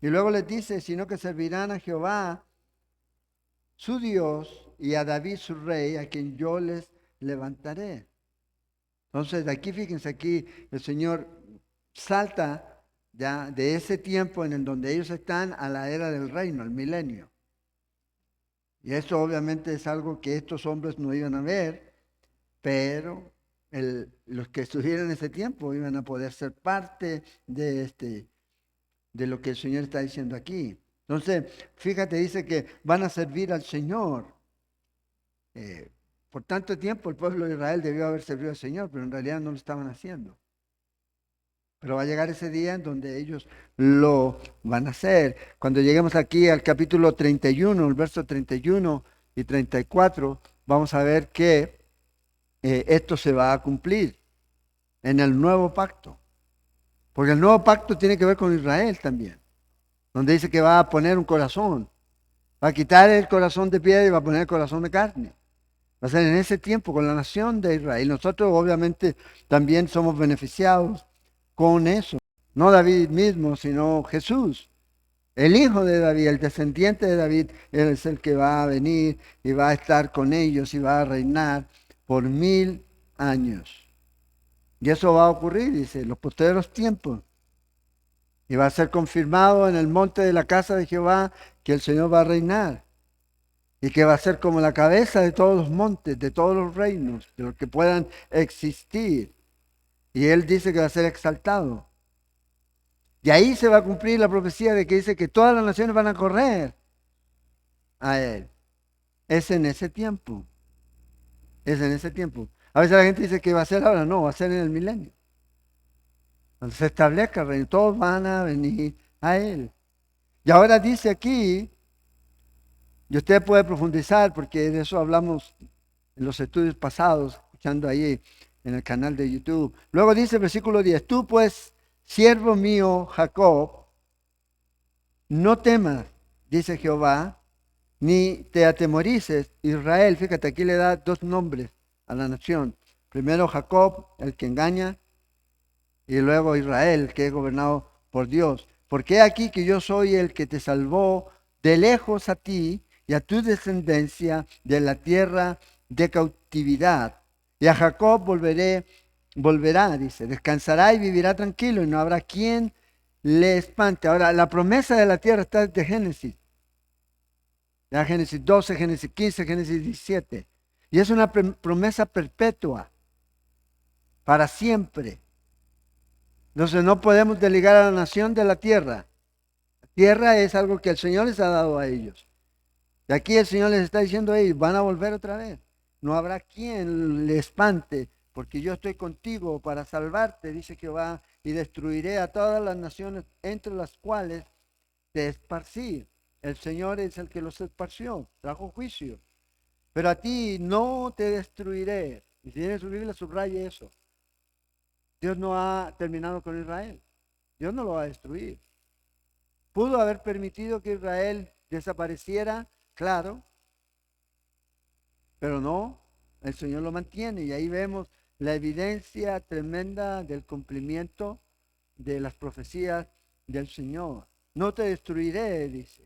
Y luego les dice, sino que servirán a Jehová, su Dios, y a David su rey, a quien yo les levantaré. Entonces, de aquí, fíjense, aquí el Señor salta ya de ese tiempo en el donde ellos están a la era del reino, al milenio. Y eso obviamente es algo que estos hombres no iban a ver, pero los que estuvieran en ese tiempo iban a poder ser parte de lo que el Señor está diciendo aquí. Entonces, fíjate, dice que van a servir al Señor. Eh, por tanto tiempo el pueblo de Israel debió haber servido al Señor, pero en realidad no lo estaban haciendo. Pero va a llegar ese día en donde ellos lo van a hacer. Cuando lleguemos aquí al capítulo 31, el verso 31 y 34, vamos a ver que esto se va a cumplir en el nuevo pacto. Porque el nuevo pacto tiene que ver con Israel también, donde dice que va a poner un corazón. Va a quitar el corazón de piedra y va a poner el corazón de carne. Va a ser en ese tiempo con la nación de Israel. Nosotros obviamente también somos beneficiados con eso. No David mismo, sino Jesús. El hijo de David, el descendiente de David, él es el que va a venir y va a estar con ellos y va a reinar por 1000 años. Y eso va a ocurrir, dice, en los postreros tiempos. Y va a ser confirmado en el monte de la casa de Jehová que el Señor va a reinar. Y que va a ser como la cabeza de todos los montes, de todos los reinos, de los que puedan existir. Y él dice que va a ser exaltado. Y ahí se va a cumplir la profecía de que dice que todas las naciones van a correr a él. Es en ese tiempo. Es en ese tiempo. A veces la gente dice que va a ser ahora, no, va a ser en el milenio. Cuando se establezca el reino, todos van a venir a él. Y ahora dice aquí, y usted puede profundizar, porque de eso hablamos en los estudios pasados, escuchando ahí en el canal de YouTube. Luego dice el versículo 10, tú pues, siervo mío Jacob, no temas, dice Jehová, ni te atemorices, Israel. Fíjate, aquí le da dos nombres a la nación. Primero Jacob, el que engaña, y luego Israel, que es gobernado por Dios. Porque aquí que yo soy el que te salvó de lejos a ti y a tu descendencia de la tierra de cautividad. Y a Jacob volverá, dice, descansará y vivirá tranquilo y no habrá quien le espante. Ahora, la promesa de la tierra está desde Génesis. Ya Génesis 12, Génesis 15, Génesis 17. Y es una promesa perpetua, para siempre. Entonces no podemos desligar a la nación de la tierra. La tierra es algo que el Señor les ha dado a ellos. Y aquí el Señor les está diciendo a ellos, van a volver otra vez. No habrá quien le espante, porque yo estoy contigo para salvarte, dice Jehová, y destruiré a todas las naciones entre las cuales te esparcí. El Señor es el que los esparció, trajo juicio. Pero a ti no te destruiré. Y si tiene su Biblia, subraye eso. Dios no ha terminado con Israel. Dios no lo va a destruir. ¿Pudo haber permitido que Israel desapareciera? Claro, pero no, el Señor lo mantiene y ahí vemos la evidencia tremenda del cumplimiento de las profecías del Señor. No te destruiré, dice,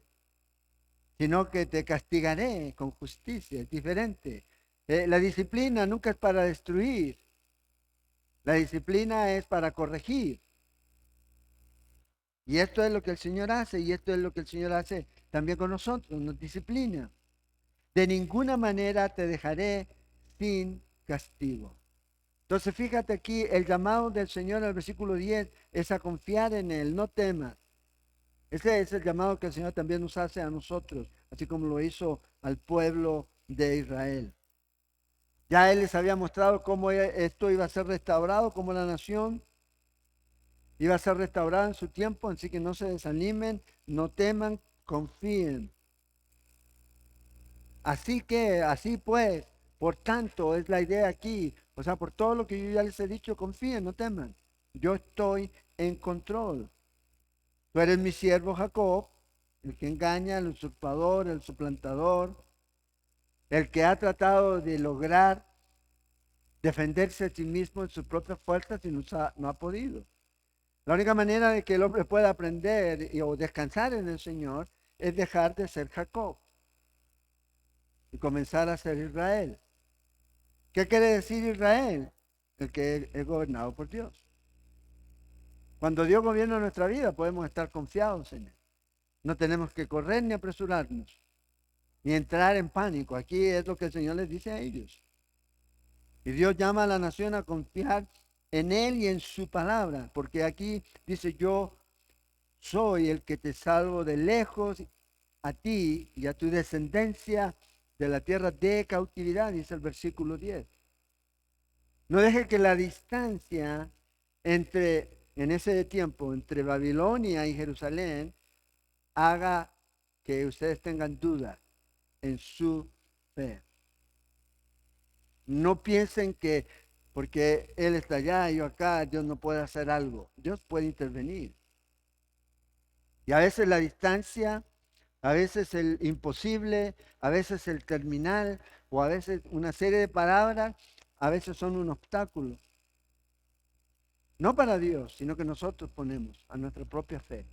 sino que te castigaré con justicia. Es diferente. La disciplina nunca es para destruir, la disciplina es para corregir. Y esto es lo que el Señor hace y esto es lo que el Señor hace también con nosotros, nos disciplina. De ninguna manera te dejaré sin castigo. Entonces fíjate aquí, el llamado del Señor al versículo 10 es a confiar en Él, no temas. Ese es el llamado que el Señor también nos hace a nosotros, así como lo hizo al pueblo de Israel. Ya Él les había mostrado cómo esto iba a ser restaurado, como la nación iba a ser restaurada en su tiempo, así que no se desanimen, no teman, confíen. Así que, así pues, por tanto, es la idea aquí. O sea, por todo lo que yo ya les he dicho, confíen, no teman. Yo estoy en control. Tú eres mi siervo Jacob, el que engaña, el usurpador, el suplantador, el que ha tratado de lograr defenderse a sí mismo en sus propias fuerzas y no ha podido. La única manera de que el hombre pueda aprender o descansar en el Señor es dejar de ser Jacob y comenzar a ser Israel. ¿Qué quiere decir Israel? El que es gobernado por Dios. Cuando Dios gobierna nuestra vida, podemos estar confiados en Él. No tenemos que correr ni apresurarnos, ni entrar en pánico. Aquí es lo que el Señor les dice a ellos. Y Dios llama a la nación a confiar en Él y en su palabra, porque aquí dice: yo soy el que te salvo de lejos, a ti y a tu descendencia de la tierra de cautividad, dice el versículo 10. No deje que la distancia en ese tiempo, entre Babilonia y Jerusalén, haga que ustedes tengan duda en su fe. No piensen que porque Él está allá y yo acá, Dios no puede hacer algo. Dios puede intervenir. Y a veces la distancia, a veces el imposible, a veces el terminal, o a veces una serie de palabras, a veces son un obstáculo. No para Dios, sino que nosotros ponemos a nuestra propia fe.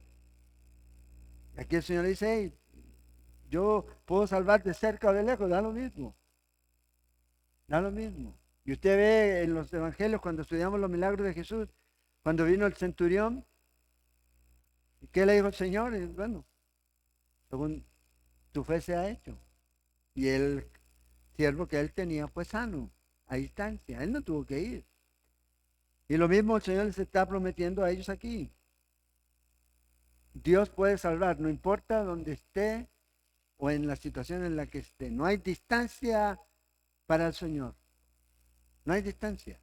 Aquí el Señor dice: hey, yo puedo salvar de cerca o de lejos, da lo mismo. Da lo mismo. Y usted ve en los evangelios, cuando estudiamos los milagros de Jesús, cuando vino el centurión, ¿qué le dijo el Señor? Y bueno, según tu fe se ha hecho. Y el siervo que él tenía fue sano, a distancia. Él no tuvo que ir. Y lo mismo el Señor les está prometiendo a ellos aquí. Dios puede salvar, no importa dónde esté o en la situación en la que esté. No hay distancia para el Señor. No hay distancia.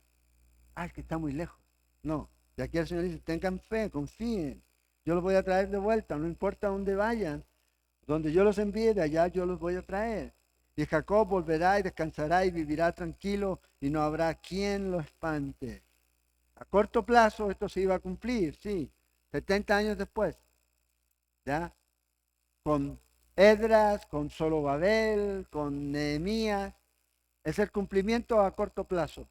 Ah, es que está muy lejos. No. Y aquí el Señor dice: tengan fe, confíen. Yo los voy a traer de vuelta, no importa dónde vayan. Donde yo los envíe, de allá yo los voy a traer. Y Jacob volverá y descansará y vivirá tranquilo y no habrá quien lo espante. A corto plazo esto se iba a cumplir, sí. 70 años después, ¿ya? Con Esdras, con Zorobabel, con Nehemías. Es el cumplimiento a corto plazo,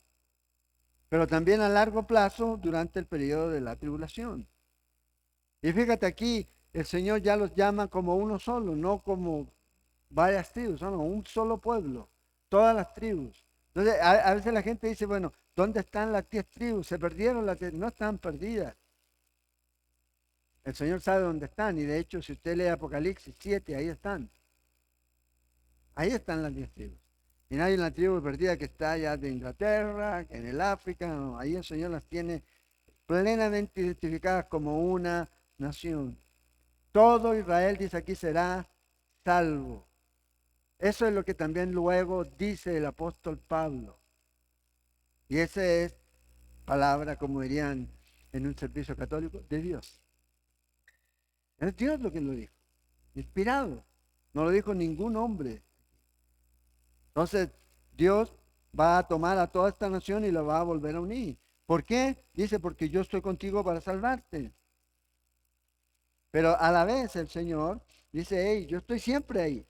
pero también a largo plazo durante el periodo de la tribulación. Y fíjate aquí, el Señor ya los llama como uno solo, no como varias tribus, son un solo pueblo, todas las tribus. Entonces, a veces la gente dice: bueno, ¿dónde están las 10 tribus? Se perdieron las 10, no están perdidas. El Señor sabe dónde están, y de hecho, si usted lee Apocalipsis 7, ahí están. Ahí están las 10 tribus. Y no hay una tribu perdida que está allá de Inglaterra, en el África, no, ahí el Señor las tiene plenamente identificadas como una nación. Todo Israel, dice aquí, será salvo. Eso es lo que también luego dice el apóstol Pablo. Y esa es palabra, como dirían en un servicio católico, de Dios. Es Dios lo que lo dijo, inspirado. No lo dijo ningún hombre. Entonces, Dios va a tomar a toda esta nación y la va a volver a unir. ¿Por qué? Dice: porque yo estoy contigo para salvarte. Pero a la vez el Señor dice: hey, yo estoy siempre ahí.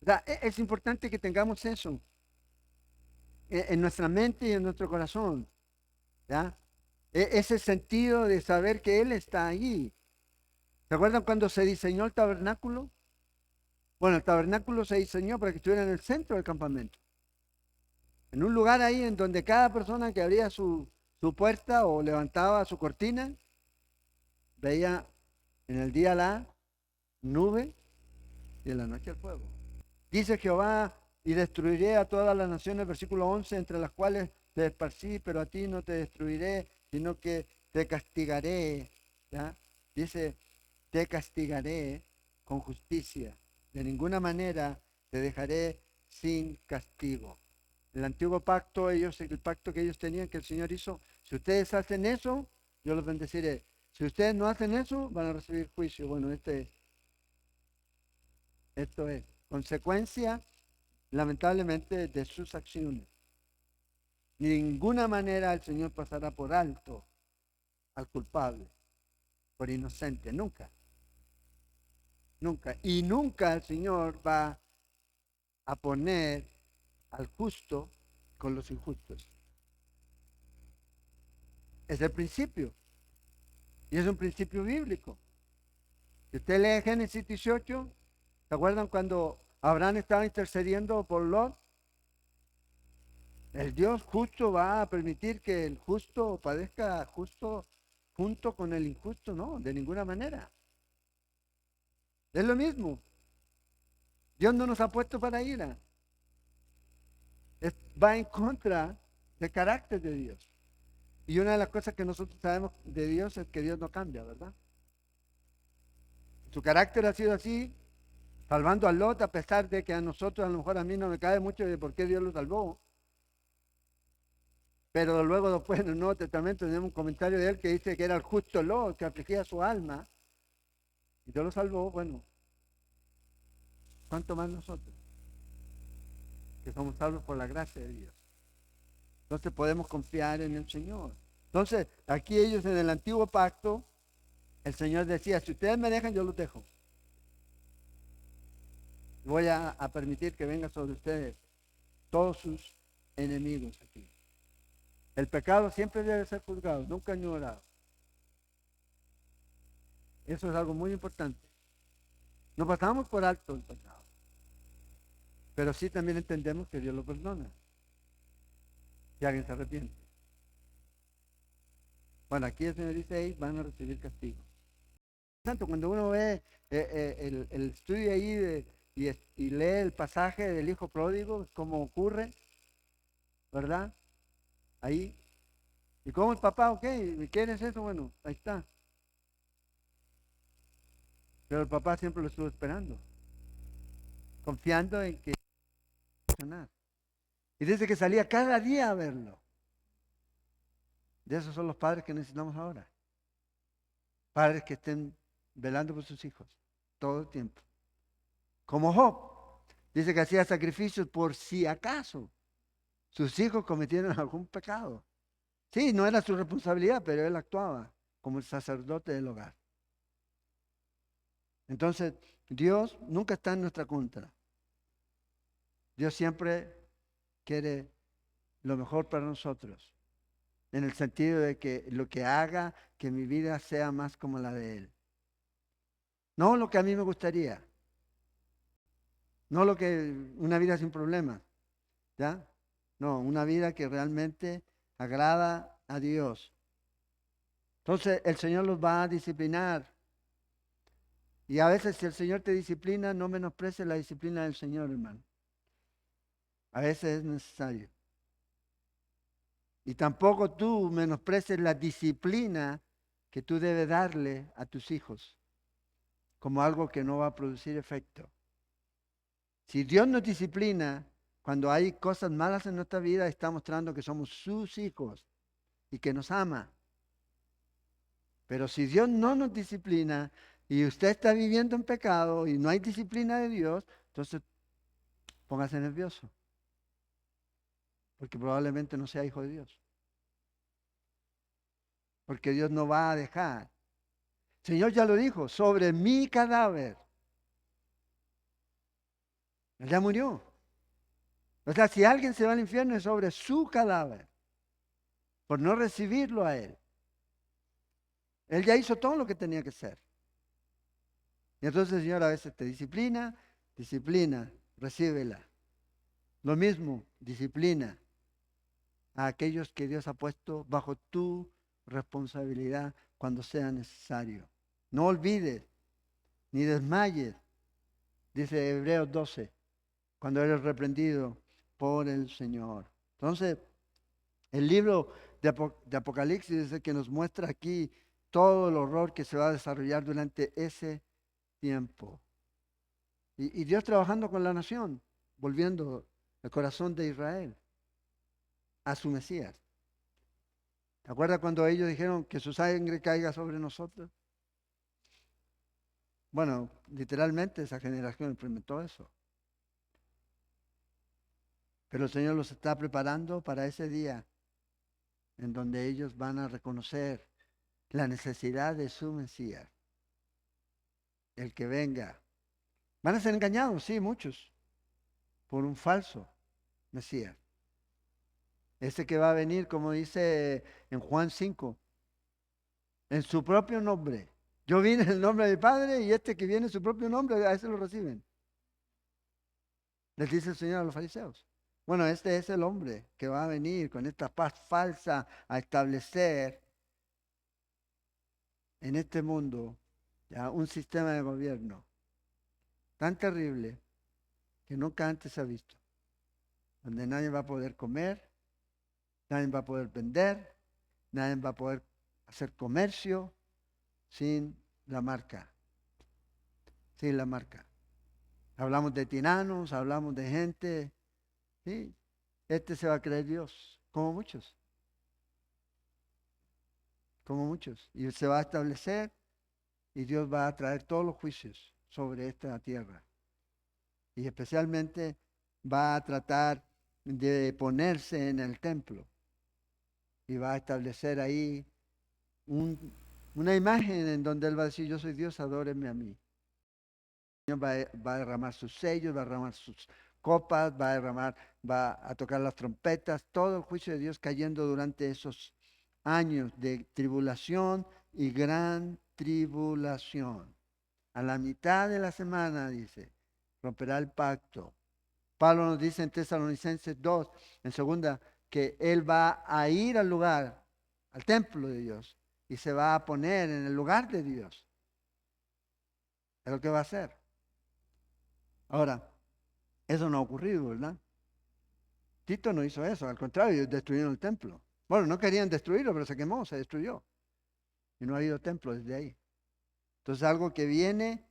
O sea, es importante que tengamos eso en nuestra mente y en nuestro corazón. ¿Ya? Ese sentido de saber que Él está allí. ¿Se acuerdan cuando se diseñó el tabernáculo? Bueno, el tabernáculo se diseñó para que estuviera en el centro del campamento. En un lugar ahí en donde cada persona que abría su puerta o levantaba su cortina, veía en el día la nube y en la noche el fuego. Dice Jehová: y destruiré a todas las naciones, versículo 11, entre las cuales te esparcí, pero a ti no te destruiré, sino que te castigaré. ¿Ya? Dice: te castigaré con justicia. De ninguna manera te dejaré sin castigo. El antiguo pacto, el pacto que ellos tenían, que el Señor hizo: si ustedes hacen eso, yo los bendeciré. Si ustedes no hacen eso, van a recibir juicio. Bueno, esto es consecuencia, lamentablemente, de sus acciones. De ninguna manera el Señor pasará por alto al culpable, por inocente, nunca. Nunca. Y nunca el Señor va a poner al justo con los injustos. Es el principio. Y es un principio bíblico. Si usted lee Génesis 18, ¿se acuerdan cuando Abraham estaba intercediendo por Lot? El Dios justo va a permitir que el justo padezca justo junto con el injusto, no, de ninguna manera. Es lo mismo. Dios no nos ha puesto para ira. Va en contra del carácter de Dios. Y una de las cosas que nosotros sabemos de Dios es que Dios no cambia, ¿verdad? Su carácter ha sido así, salvando a Lot, a pesar de que a nosotros, a lo mejor a mí no me cae mucho de por qué Dios lo salvó. Pero luego después en el Nuevo Testamento tenemos un comentario de él que dice que era el justo Lot, que afligía su alma. Y Dios lo salvó, bueno, ¿cuánto más nosotros? Que somos salvos por la gracia de Dios. Entonces podemos confiar en el Señor. Entonces, aquí ellos en el antiguo pacto, el Señor decía, si ustedes me dejan, yo los dejo. Voy a permitir que vengan sobre ustedes todos sus enemigos aquí. El pecado siempre debe ser juzgado, nunca ignorado. Eso es algo muy importante. No pasamos por alto el pecado, pero sí también entendemos que Dios lo perdona si alguien se arrepiente. Bueno, aquí el Señor dice, ahí van a recibir castigo. Tanto cuando uno ve el estudio ahí y lee el pasaje del hijo pródigo, cómo ocurre, ¿verdad? Ahí. ¿Y cómo el papá? Ok, ¿quieres eso? Bueno, ahí está. Pero el papá siempre lo estuvo esperando, confiando en que iba a funcionar. Y dice que salía cada día a verlo. De esos son los padres que necesitamos ahora. Padres que estén velando por sus hijos todo el tiempo. Como Job, dice que hacía sacrificios por si acaso sus hijos cometieron algún pecado. Sí, no era su responsabilidad, pero él actuaba como el sacerdote del hogar. Entonces, Dios nunca está en nuestra contra. Dios siempre quiere lo mejor para nosotros, en el sentido de que lo que haga que mi vida sea más como la de Él. No lo que a mí me gustaría, no lo que una vida sin problemas, ¿ya? No, una vida que realmente agrada a Dios. Entonces el Señor los va a disciplinar. Y a veces si el Señor te disciplina, no menosprecies la disciplina del Señor, hermano. A veces es necesario. Y tampoco tú menosprecies la disciplina que tú debes darle a tus hijos como algo que no va a producir efecto. Si Dios nos disciplina, cuando hay cosas malas en nuestra vida, está mostrando que somos sus hijos y que nos ama. Pero si Dios no nos disciplina y usted está viviendo en pecado y no hay disciplina de Dios, entonces póngase nervioso, porque probablemente no sea hijo de Dios. Porque Dios no va a dejar. El Señor ya lo dijo, sobre mi cadáver. Él ya murió. O sea, si alguien se va al infierno es sobre su cadáver, por no recibirlo a Él. Él ya hizo todo lo que tenía que hacer. Y entonces el Señor a veces te disciplina, recíbela. Lo mismo, disciplina a aquellos que Dios ha puesto bajo tu responsabilidad cuando sea necesario. No olvides ni desmayes, dice Hebreos 12, cuando eres reprendido por el Señor. Entonces, el libro de Apocalipsis es el que nos muestra aquí todo el horror que se va a desarrollar durante ese tiempo. Y Dios trabajando con la nación, volviendo el corazón de Israel a su Mesías. ¿Te acuerdas cuando ellos dijeron que su sangre caiga sobre nosotros? Bueno, literalmente esa generación implementó eso. Pero el Señor los está preparando para ese día en donde ellos van a reconocer la necesidad de su Mesías, el que venga. Van a ser engañados, sí, muchos, por un falso Mesías. Ese que va a venir, como dice en Juan 5, en su propio nombre. Yo vine en el nombre de mi Padre y este que viene en su propio nombre, a ese lo reciben. Les dice el Señor a los fariseos. Bueno, este es el hombre que va a venir con esta paz falsa a establecer en este mundo ya un sistema de gobierno tan terrible que nunca antes se ha visto, donde nadie va a poder comer, nadie va a poder vender, nadie va a poder hacer comercio sin la marca, sin la marca. Hablamos de tiranos, hablamos de gente, ¿sí? Este se va a creer Dios, como muchos, y se va a establecer y Dios va a traer todos los juicios sobre esta tierra. Y especialmente va a tratar de ponerse en el templo y va a establecer ahí una imagen en donde Él va a decir, yo soy Dios, adórenme a mí. El Señor va a derramar sus sellos, va a derramar sus copas, va a tocar las trompetas, todo el juicio de Dios cayendo durante esos años de tribulación y gran tribulación. A la mitad de la semana, dice, romperá el pacto. Pablo nos dice en Tesalonicenses 2, en segunda, que él va a ir al lugar, al templo de Dios, y se va a poner en el lugar de Dios. Es lo que va a hacer. Ahora, eso no ha ocurrido, ¿verdad? Tito no hizo eso, al contrario, destruyeron el templo. Bueno, no querían destruirlo, pero se quemó, se destruyó. Y no ha habido templo desde ahí. Entonces, algo que viene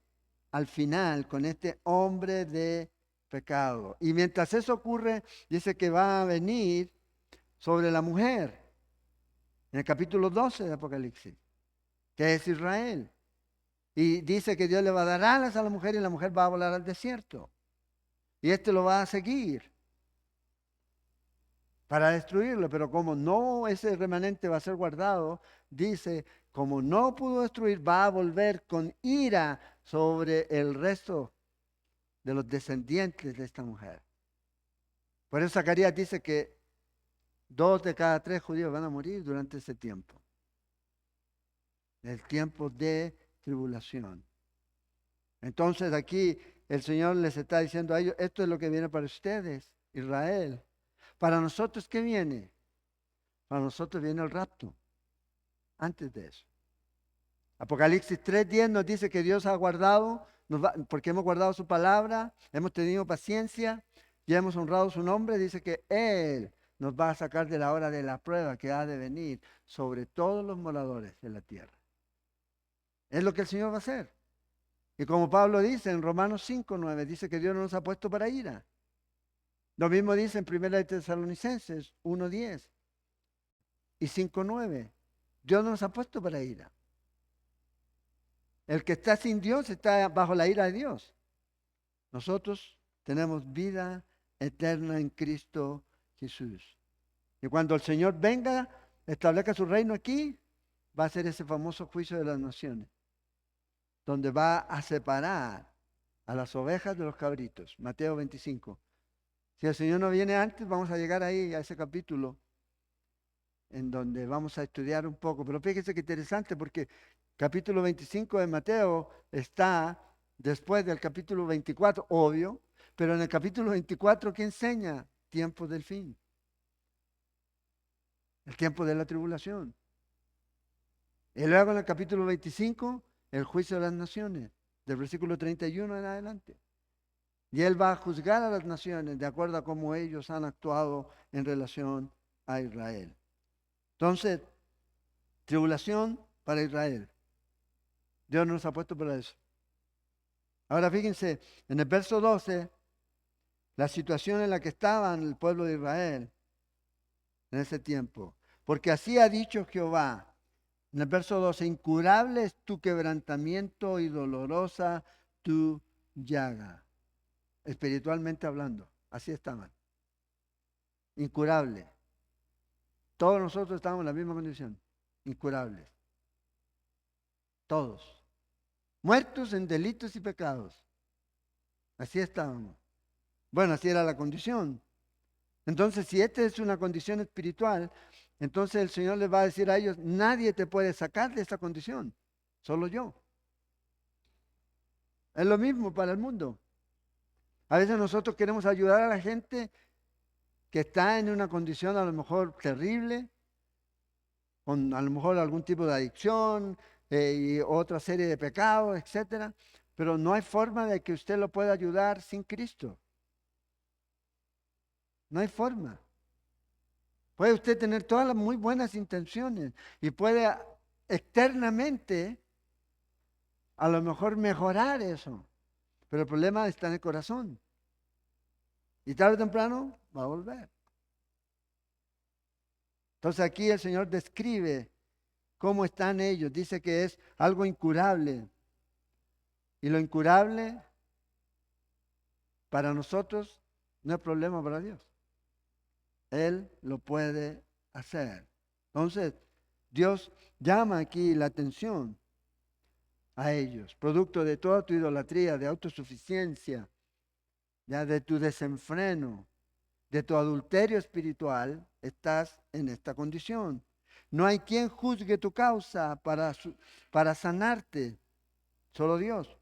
al final con este hombre de pecado. Y mientras eso ocurre, dice que va a venir sobre la mujer, en el capítulo 12 de Apocalipsis, que es Israel. Y dice que Dios le va a dar alas a la mujer y la mujer va a volar al desierto. Y este lo va a seguir para destruirlo, pero como no ese remanente va a ser guardado, dice, como no pudo destruir, va a volver con ira sobre el resto de los descendientes de esta mujer. Por eso Zacarías dice que 2 de cada 3 judíos van a morir durante ese tiempo, el tiempo de tribulación. Entonces aquí el Señor les está diciendo a ellos, esto es lo que viene para ustedes, Israel. Para nosotros, ¿qué viene? Para nosotros viene el rapto, antes de eso. Apocalipsis 3:10 nos dice que Dios ha guardado, porque hemos guardado su palabra, hemos tenido paciencia y hemos honrado su nombre. Dice que Él nos va a sacar de la hora de la prueba que ha de venir sobre todos los moradores de la tierra. Es lo que el Señor va a hacer. Y como Pablo dice en Romanos 5:9, dice que Dios no nos ha puesto para ira. Lo mismo dice en 1 de Tesalonicenses 1:10 y 5:9. Dios no nos ha puesto para ira. El que está sin Dios está bajo la ira de Dios. Nosotros tenemos vida eterna en Cristo Jesús. Y cuando el Señor venga, establezca su reino aquí, va a ser ese famoso juicio de las naciones, donde va a separar a las ovejas de los cabritos. Mateo 25. Si el Señor no viene antes, vamos a llegar ahí, a ese capítulo, en donde vamos a estudiar un poco. Pero fíjese que interesante, porque capítulo 25 de Mateo está después del capítulo 24, obvio, pero en el capítulo 24, ¿qué enseña? Tiempo del fin. El tiempo de la tribulación. Y luego en el capítulo 25, el juicio de las naciones, del versículo 31 en adelante. Y Él va a juzgar a las naciones de acuerdo a cómo ellos han actuado en relación a Israel. Entonces, tribulación para Israel. Dios nos ha puesto para eso. Ahora fíjense, en el verso 12, la situación en la que estaba el pueblo de Israel en ese tiempo. Porque así ha dicho Jehová. En el verso 12, incurable es tu quebrantamiento y dolorosa tu llaga. Espiritualmente hablando, así estaban. Incurable. Todos nosotros estamos en la misma condición. Incurables. Todos. Muertos en delitos y pecados. Así estábamos. Bueno, así era la condición. Entonces, si esta es una condición espiritual, Entonces el Señor les va a decir a ellos, nadie te puede sacar de esta condición, solo yo. Es lo mismo para el mundo. A veces nosotros queremos ayudar a la gente que está en una condición a lo mejor terrible, con a lo mejor algún tipo de adicción y otra serie de pecados, etcétera. Pero no hay forma de que usted lo pueda ayudar sin Cristo. No hay forma. Puede usted tener todas las muy buenas intenciones y puede externamente a lo mejor mejorar eso. Pero el problema está en el corazón. Y tarde o temprano va a volver. Entonces aquí el Señor describe cómo están ellos. Dice que es algo incurable. Y lo incurable para nosotros no es problema para Dios. Él lo puede hacer. Entonces, Dios llama aquí la atención a ellos, producto de toda tu idolatría, de autosuficiencia, ya de tu desenfreno, de tu adulterio espiritual, estás en esta condición. No hay quien juzgue tu causa para sanarte, solo Dios.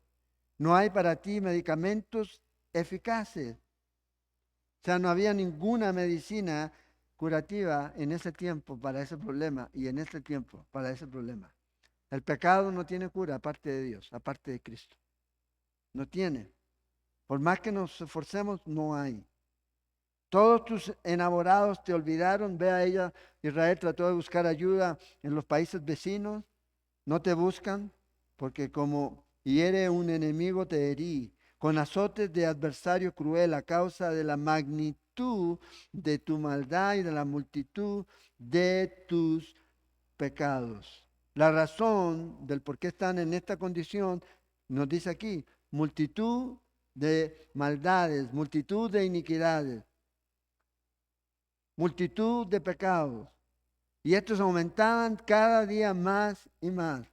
No hay para ti medicamentos eficaces. O sea, no había ninguna medicina curativa en ese tiempo para ese problema y en este tiempo para ese problema. El pecado no tiene cura aparte de Dios, aparte de Cristo. No tiene. Por más que nos esforcemos, no hay. Todos tus enamorados te olvidaron. Ve a ella, Israel trató de buscar ayuda en los países vecinos. No te buscan porque como hiere un enemigo te herí con azotes de adversario cruel a causa de la magnitud de tu maldad y de la multitud de tus pecados. La razón del por qué están en esta condición nos dice aquí, multitud de maldades, multitud de iniquidades, multitud de pecados. Y estos aumentaban cada día más y más.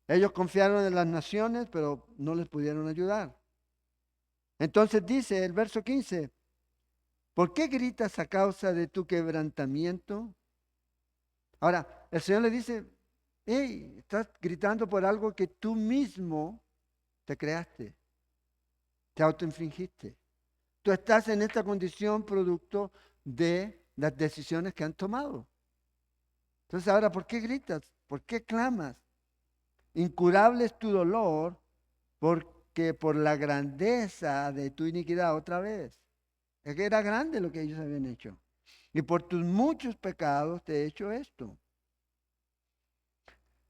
Ellos confiaron en las naciones, pero no les pudieron ayudar. Entonces dice el verso 15, ¿por qué gritas a causa de tu quebrantamiento? Ahora, el Señor le dice, hey, estás gritando por algo que tú mismo te creaste, te autoinfligiste. Tú estás en esta condición producto de las decisiones que han tomado. Entonces ahora, ¿por qué gritas? ¿Por qué clamas? Incurable es tu dolor porque por la grandeza de tu iniquidad otra vez. Es que era grande lo que ellos habían hecho. Y por tus muchos pecados te he hecho esto.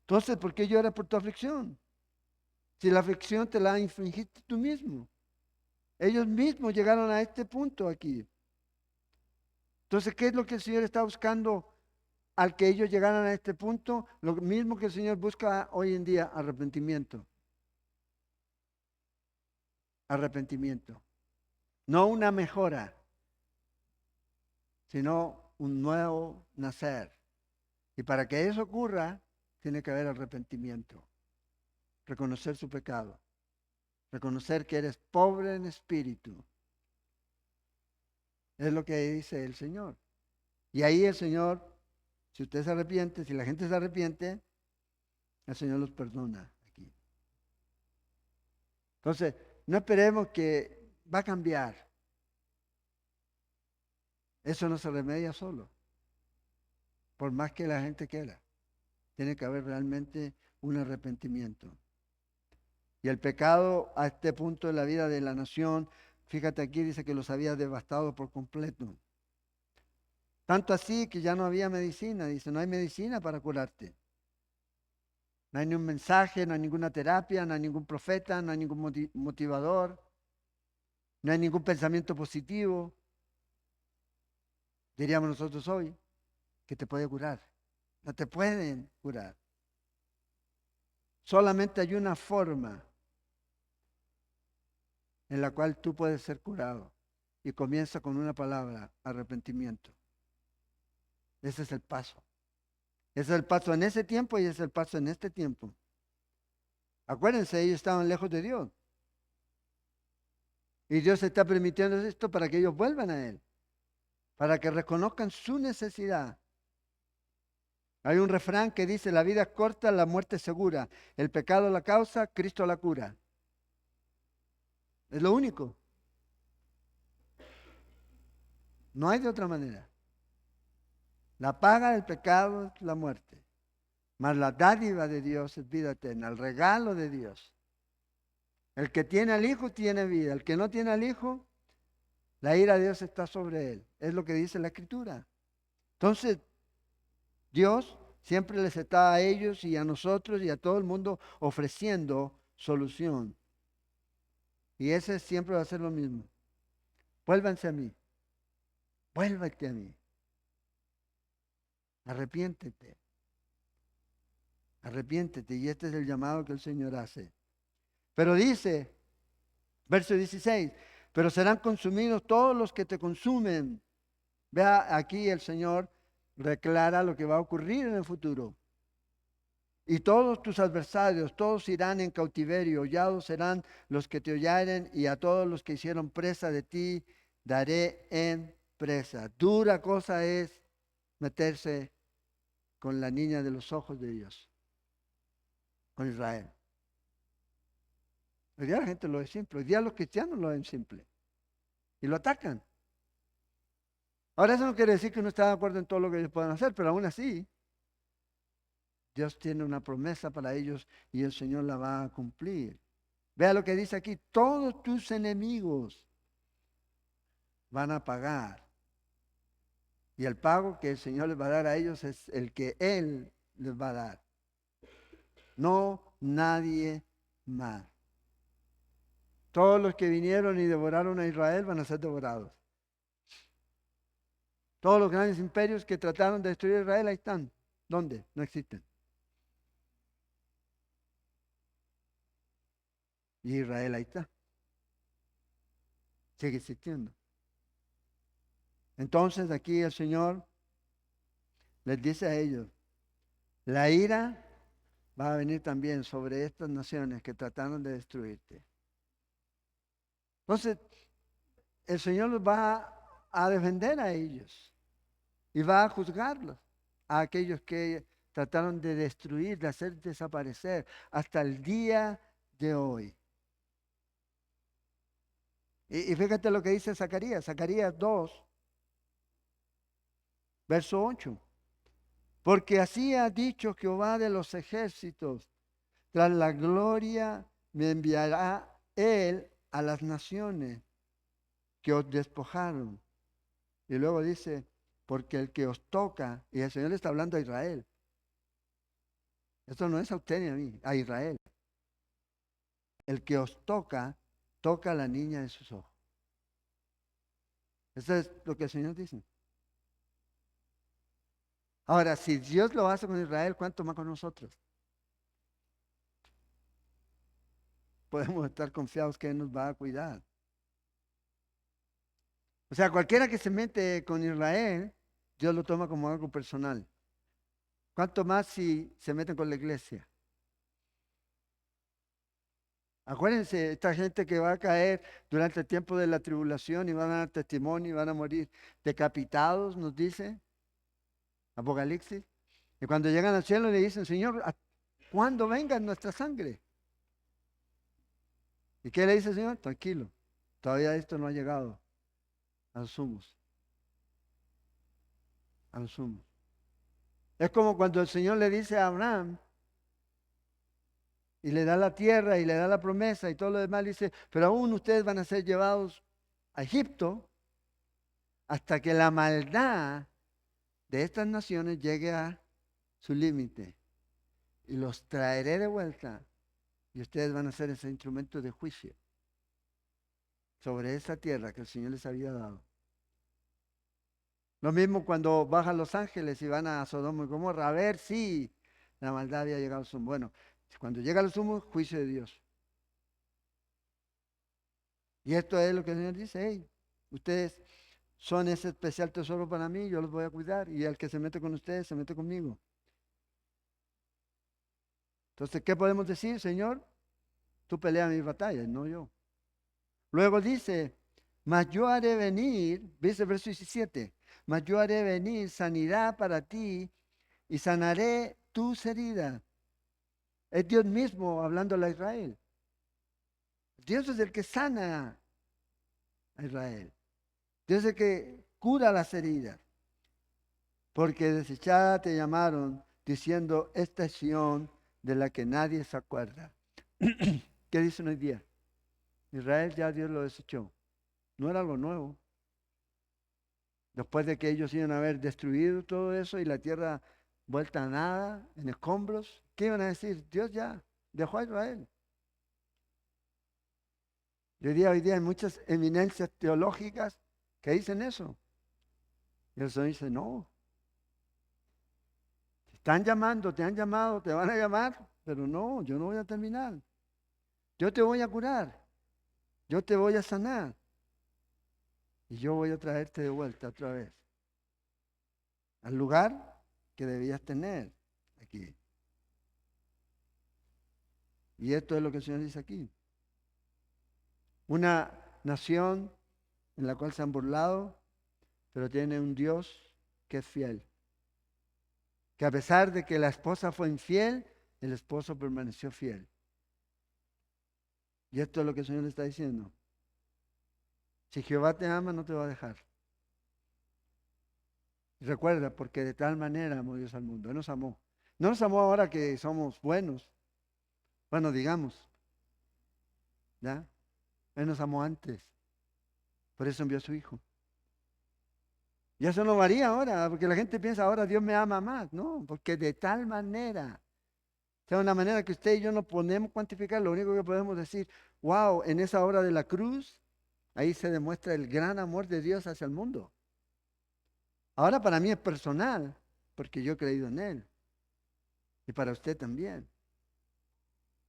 Entonces, ¿por qué lloras por tu aflicción? Si la aflicción te la infligiste tú mismo. Ellos mismos llegaron a este punto aquí. Entonces, ¿qué es lo que el Señor está buscando al que ellos llegaran a este punto? Lo mismo que el Señor busca hoy en día, arrepentimiento. Arrepentimiento. No una mejora, sino un nuevo nacer. Y para que eso ocurra, tiene que haber arrepentimiento. Reconocer su pecado. Reconocer que eres pobre en espíritu. Es lo que dice el Señor. Y ahí el Señor, si usted se arrepiente, si la gente se arrepiente, el Señor los perdona aquí. Entonces, no esperemos que va a cambiar. Eso no se remedia solo. Por más que la gente quiera. Tiene que haber realmente un arrepentimiento. Y el pecado a este punto de la vida de la nación, fíjate aquí, dice que los había devastado por completo. Tanto así que ya no había medicina. Dice, no hay medicina para curarte. No hay ni un mensaje, no hay ninguna terapia, no hay ningún profeta, no hay ningún motivador, no hay ningún pensamiento positivo. Diríamos nosotros hoy, que te puede curar. No te pueden curar. Solamente hay una forma en la cual tú puedes ser curado. Y comienza con una palabra, arrepentimiento. Ese es el paso. Ese es el paso en ese tiempo y ese es el paso en este tiempo. Acuérdense, ellos estaban lejos de Dios. Y Dios está permitiendo esto para que ellos vuelvan a Él. para que reconozcan su necesidad. Hay un refrán que dice, la vida es corta, la muerte es segura. El pecado la causa, Cristo la cura. Es lo único. No hay de otra manera. La paga del pecado es la muerte. Mas la dádiva de Dios es vida eterna, el regalo de Dios. El que tiene al Hijo tiene vida. El que no tiene al Hijo, la ira de Dios está sobre él. Es lo que dice la Escritura. Entonces, Dios siempre les está a ellos y a nosotros y a todo el mundo ofreciendo solución. Y ese siempre va a ser lo mismo. Vuélvanse a mí. Vuélvete a mí. Arrepiéntete. Arrepiéntete. Y este es el llamado que el Señor hace. Pero dice, verso 16, pero serán consumidos todos los que te consumen. Vea, aquí el Señor declara lo que va a ocurrir en el futuro. Y todos tus adversarios, todos irán en cautiverio, hollados serán los que te hollaren, y a todos los que hicieron presa de ti, daré en presa. Dura cosa es meterse con la niña de los ojos de Dios, con Israel. Hoy día la gente lo ve simple, hoy día los cristianos lo ven simple y lo atacan. Ahora eso no quiere decir que uno está de acuerdo en todo lo que ellos puedan hacer, pero aún así Dios tiene una promesa para ellos y el Señor la va a cumplir. Vea lo que dice aquí, todos tus enemigos van a pagar. Y el pago que el Señor les va a dar a ellos es el que Él les va a dar. No nadie más. Todos los que vinieron y devoraron a Israel van a ser devorados. Todos los grandes imperios que trataron de destruir a Israel, ahí están. ¿Dónde? No existen. Y Israel ahí está. Sigue existiendo. Entonces aquí el Señor les dice a ellos, la ira va a venir también sobre estas naciones que trataron de destruirte. Entonces, el Señor los va a defender a ellos y va a juzgarlos, a aquellos que trataron de destruir, de hacer desaparecer hasta el día de hoy. Y fíjate lo que dice Zacarías, Zacarías 2, verso 8. Porque así ha dicho Jehová de los ejércitos, tras la gloria me enviará él a las naciones que os despojaron. Y luego dice, porque el que os toca, y el Señor le está hablando a Israel. Esto no es a usted ni a mí, a Israel. El que os toca, toca a la niña de sus ojos. Eso es lo que el Señor dice. Ahora, si Dios lo hace con Israel, ¿cuánto más con nosotros? Podemos estar confiados que Él nos va a cuidar. O sea, cualquiera que se mete con Israel, Dios lo toma como algo personal. ¿Cuánto más si se meten con la iglesia? Acuérdense, esta gente que va a caer durante el tiempo de la tribulación y van a dar testimonio y van a morir decapitados, nos dice Apocalipsis. Y cuando llegan al cielo le dicen, Señor, ¿cuándo venga nuestra sangre? ¿Y qué le dice el Señor? Tranquilo, todavía esto no ha llegado a los sumos. A los sumos. Es como cuando el Señor le dice a Abraham y le da la tierra y le da la promesa y todo lo demás, dice, pero aún ustedes van a ser llevados a Egipto hasta que la maldad de estas naciones llegue a su límite y los traeré de vuelta y ustedes van a ser ese instrumento de juicio sobre esa tierra que el Señor les había dado. Lo mismo cuando bajan los ángeles y van a Sodoma y Gomorra a ver si la maldad había llegado a su... Bueno, cuando llega al sumo, juicio de Dios. Y esto es lo que el Señor dice, hey, ustedes son ese especial tesoro para mí, yo los voy a cuidar y el que se mete con ustedes se mete conmigo. Entonces, ¿qué podemos decir, Señor? Tú peleas mis batallas, no yo. Luego dice, Mas yo haré venir, ¿ves el verso 17? Mas yo haré venir sanidad para ti y sanaré tus heridas. Es Dios mismo hablando a Israel. Dios es el que sana a Israel. Dios es el que cura las heridas. Porque desechada te llamaron, diciendo, esta es Sión de la que nadie se acuerda. ¿Qué dicen hoy día? Israel ya Dios lo desechó. No era algo nuevo. Después de que ellos iban a haber destruido todo eso y la tierra vuelta a nada, en escombros, ¿qué iban a decir? Dios ya dejó a Israel. Y hoy día hay muchas eminencias teológicas que dicen eso. Y el Señor dice, no, te están llamando, te han llamado, te van a llamar, pero no, yo no voy a terminar. Yo te voy a curar, yo te voy a sanar y yo voy a traerte de vuelta otra vez al lugar que debías tener aquí. Y esto es lo que el Señor dice aquí. Una nación en la cual se han burlado, pero tiene un Dios que es fiel. Que a pesar de que la esposa fue infiel, el esposo permaneció fiel. Y esto es lo que el Señor le está diciendo. Si Jehová te ama, no te va a dejar. Y recuerda, porque de tal manera amó Dios al mundo. Él nos amó. No nos amó ahora que somos buenos. Bueno, digamos, ¿ya? Él nos amó antes. Por eso envió a su Hijo. Y eso no varía ahora, porque la gente piensa ahora Dios me ama más. No, porque de tal manera. O sea, una manera que usted y yo no podemos cuantificar. Lo único que podemos decir, wow, en esa hora de la cruz, ahí se demuestra el gran amor de Dios hacia el mundo. Ahora para mí es personal, porque yo he creído en Él. Y para usted también.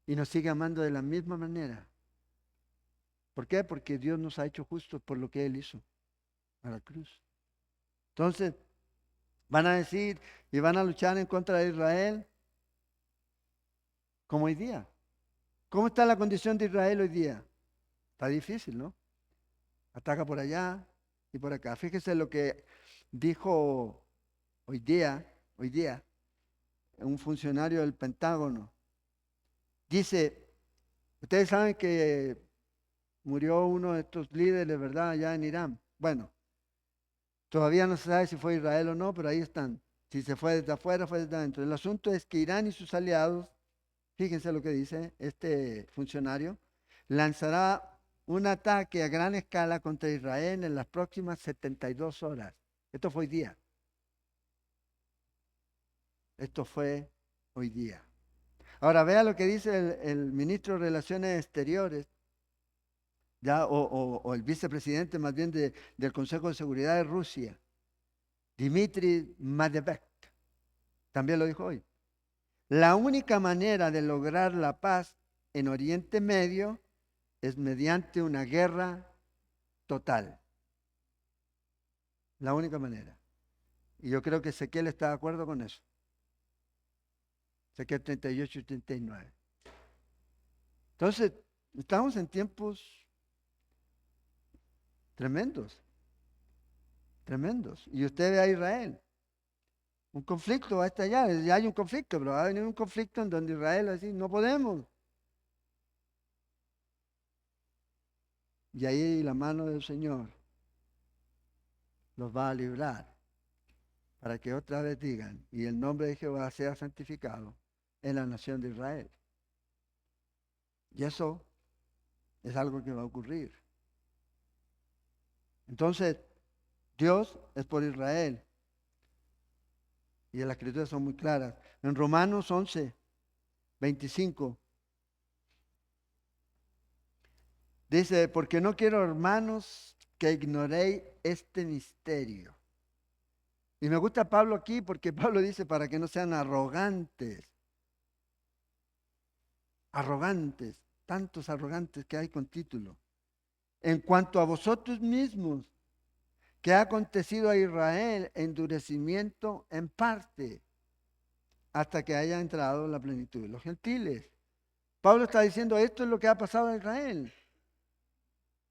Y nos sigue amando de la misma manera. ¿Por qué? Porque Dios nos ha hecho justos por lo que Él hizo a la cruz. Entonces, van a decir y van a luchar en contra de Israel como hoy día. ¿Cómo está la condición de Israel hoy día? Está difícil, ¿no? Ataca por allá y por acá. Fíjese lo que dijo hoy día, un funcionario del Pentágono. Dice, ustedes saben que murió uno de estos líderes, ¿verdad? Allá en Irán. Bueno, todavía no se sabe si fue Israel o no, pero ahí están. Si se fue desde afuera, fue desde adentro. El asunto es que Irán y sus aliados, fíjense lo que dice este funcionario, lanzará un ataque a gran escala contra Israel en las próximas 72 horas. Esto fue hoy día. Esto fue hoy día. Ahora vea lo que dice el ministro de Relaciones Exteriores, ya, o el vicepresidente más bien del Consejo de Seguridad de Rusia, Dmitry Medvedev, también lo dijo hoy. La única manera de lograr la paz en Oriente Medio es mediante una guerra total. La única manera. Y yo creo que Ezequiel está de acuerdo con eso. Ezequiel 38 y 39. Entonces, estamos en tiempos tremendos, tremendos. Y usted ve a Israel. Un conflicto va a estallar, ya hay un conflicto, pero va a venir un conflicto en donde Israel va a decir, no podemos. Y ahí la mano del Señor los va a librar para que otra vez digan, y el nombre de Jehová sea santificado en la nación de Israel. Y eso es algo que va a ocurrir. Entonces, Dios es por Israel. Y las escrituras son muy claras. En Romanos 11, 25, dice, porque no quiero, hermanos, que ignoréis este misterio. Y me gusta Pablo aquí porque Pablo dice, para que no sean arrogantes. Arrogantes, tantos arrogantes que hay con título. En cuanto a vosotros mismos, que ha acontecido a Israel endurecimiento en parte, hasta que haya entrado la plenitud de los gentiles. Pablo está diciendo, esto es lo que ha pasado a Israel.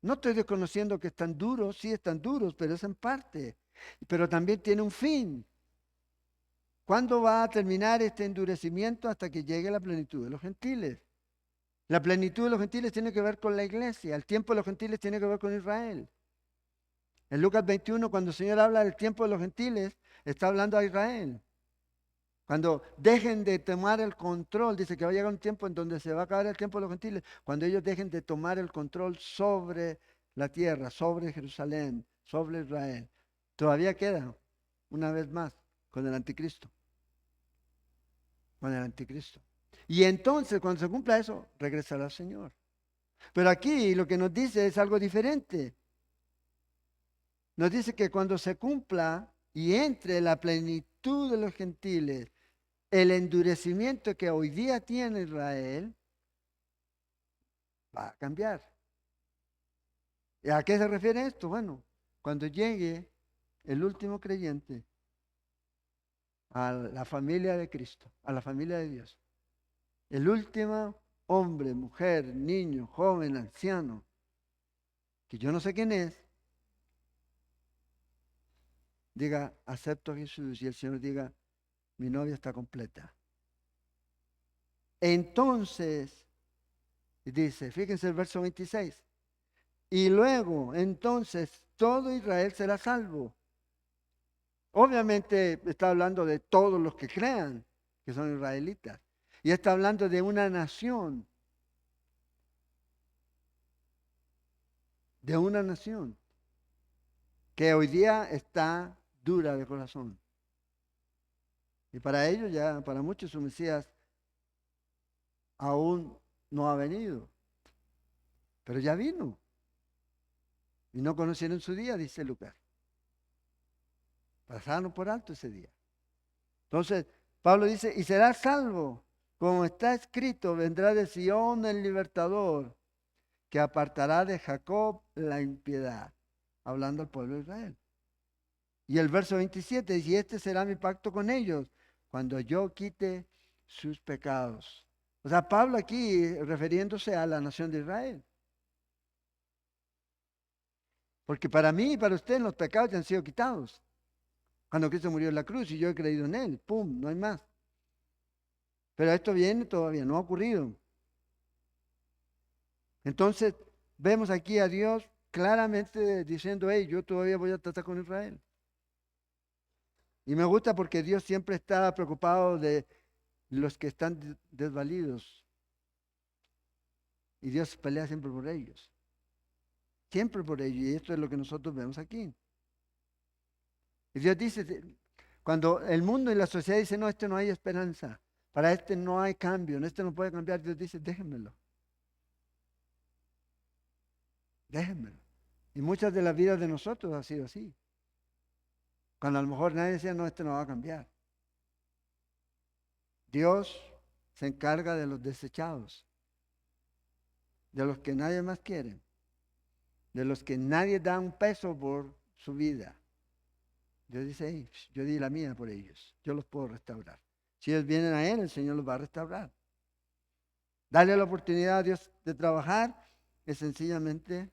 No estoy desconociendo que están duros, sí están duros, pero es en parte. Pero también tiene un fin. ¿Cuándo va a terminar este endurecimiento? Hasta que llegue la plenitud de los gentiles. La plenitud de los gentiles tiene que ver con la iglesia. El tiempo de los gentiles tiene que ver con Israel. En Lucas 21, cuando el Señor habla del tiempo de los gentiles, está hablando a Israel. Cuando dejen de tomar el control, dice que va a llegar un tiempo en donde se va a acabar el tiempo de los gentiles, cuando ellos dejen de tomar el control sobre la tierra, sobre Jerusalén, sobre Israel. Todavía queda, una vez más, con el anticristo. Con el anticristo. Y entonces, cuando se cumpla eso, regresará el Señor. Pero aquí lo que nos dice es algo diferente. Nos dice que cuando se cumpla y entre la plenitud de los gentiles, el endurecimiento que hoy día tiene Israel va a cambiar. ¿Y a qué se refiere esto? Bueno, cuando llegue el último creyente a la familia de Cristo, a la familia de Dios, el último hombre, mujer, niño, joven, anciano, que yo no sé quién es, diga, acepto a Jesús, y el Señor diga, mi novia está completa. Entonces, dice, fíjense el verso 26, y luego, entonces, todo Israel será salvo. Obviamente está hablando de todos los que crean, que son israelitas. Y está hablando de una nación, que hoy día está dura de corazón. Y para ellos ya, para muchos su Mesías aún no ha venido, pero ya vino. Y no conocieron su día, dice Lucas. Pasaron por alto ese día. Entonces, Pablo dice, y será salvo, como está escrito, vendrá de Sion el libertador, que apartará de Jacob la impiedad. Hablando al pueblo de Israel. Y el verso 27 dice, y este será mi pacto con ellos, cuando yo quite sus pecados. O sea, Pablo aquí refiriéndose a la nación de Israel. Porque para mí y para usted los pecados ya han sido quitados. Cuando Cristo murió en la cruz y yo he creído en Él, ¡pum!, no hay más. Pero esto viene todavía, no ha ocurrido. Entonces, vemos aquí a Dios claramente diciendo, hey, yo todavía voy a tratar con Israel. Y me gusta porque Dios siempre está preocupado de los que están desvalidos. Y Dios pelea siempre por ellos. Siempre por ellos. Y esto es lo que nosotros vemos aquí. Y Dios dice, cuando el mundo y la sociedad dicen, no, esto no hay esperanza, para este no hay cambio, en este no puede cambiar, Dios dice, déjenmelo. Déjenmelo. Y muchas de las vidas de nosotros ha sido así. Cuando a lo mejor nadie decía, no, esto no va a cambiar. Dios se encarga de los desechados, de los que nadie más quiere, de los que nadie da un peso por su vida. Dios dice, hey, yo di la mía por ellos, yo los puedo restaurar. Si ellos vienen a Él, el Señor los va a restaurar. Darle la oportunidad a Dios de trabajar es sencillamente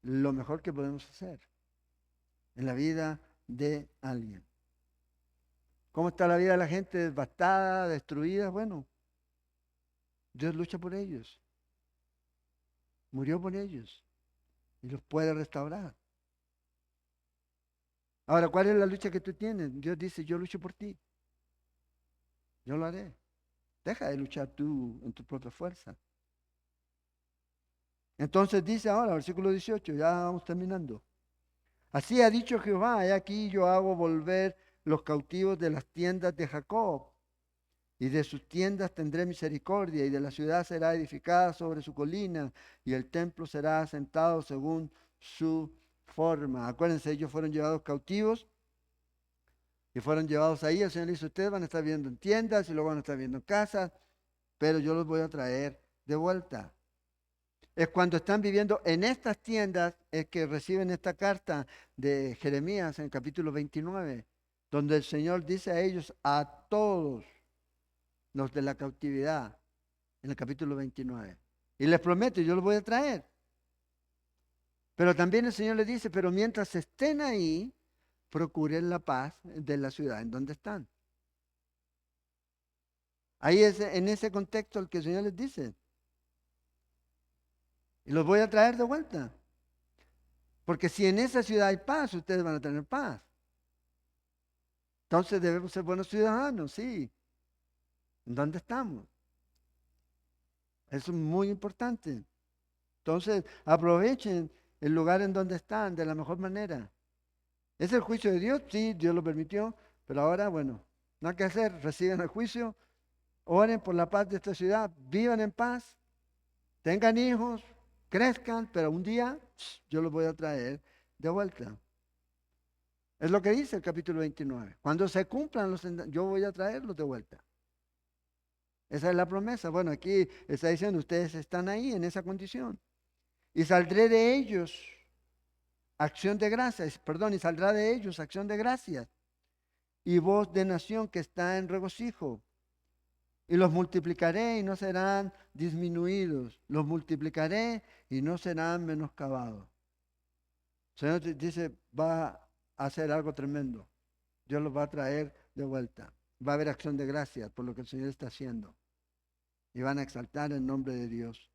lo mejor que podemos hacer en la vida de alguien. ¿Cómo está la vida de la gente devastada, destruida? Bueno, Dios lucha por ellos, murió por ellos y los puede restaurar. Ahora, ¿cuál es la lucha que tú tienes? Dios dice, yo lucho por ti, yo lo haré. Deja de luchar tú en tu propia fuerza. Entonces dice ahora, versículo 18, ya vamos terminando. Así ha dicho Jehová, he aquí yo hago volver los cautivos de las tiendas de Jacob, y de sus tiendas tendré misericordia, y de la ciudad será edificada sobre su colina, y el templo será asentado según su forma. Acuérdense, ellos fueron llevados cautivos, y fueron llevados ahí. El Señor dice, ustedes van a estar viviendo en tiendas, y luego van a estar viviendo en casas, pero yo los voy a traer de vuelta. Es cuando están viviendo en estas tiendas, es que reciben esta carta de Jeremías en el capítulo 29, donde el Señor dice a ellos, a todos los de la cautividad, en el capítulo 29. Y les promete, yo los voy a traer. Pero también el Señor les dice, pero mientras estén ahí, procuren la paz de la ciudad en donde están. Ahí es en ese contexto el que el Señor les dice. Y los voy a traer de vuelta. Porque si en esa ciudad hay paz, ustedes van a tener paz. Entonces debemos ser buenos ciudadanos, sí. ¿En dónde estamos? Eso es muy importante. Entonces, aprovechen el lugar en donde están de la mejor manera. ¿Es el juicio de Dios? Sí, Dios lo permitió, pero ahora, bueno, no hay que hacer, reciben el juicio, oren por la paz de esta ciudad, vivan en paz, tengan hijos, crezcan, pero un día yo los voy a traer de vuelta. Es lo que dice el capítulo 29. Cuando se cumplan yo voy a traerlos de vuelta. Esa es la promesa. Bueno, aquí está diciendo, ustedes están ahí en esa condición. Y saldré de ellos acción de gracias, perdón, y saldrá de ellos acción de gracias y voz de nación que está en regocijo. Y los multiplicaré y no serán disminuidos. Los multiplicaré y no serán menoscabados. El Señor dice, va a hacer algo tremendo. Dios los va a traer de vuelta. Va a haber acción de gracias por lo que el Señor está haciendo. Y van a exaltar el nombre de Dios.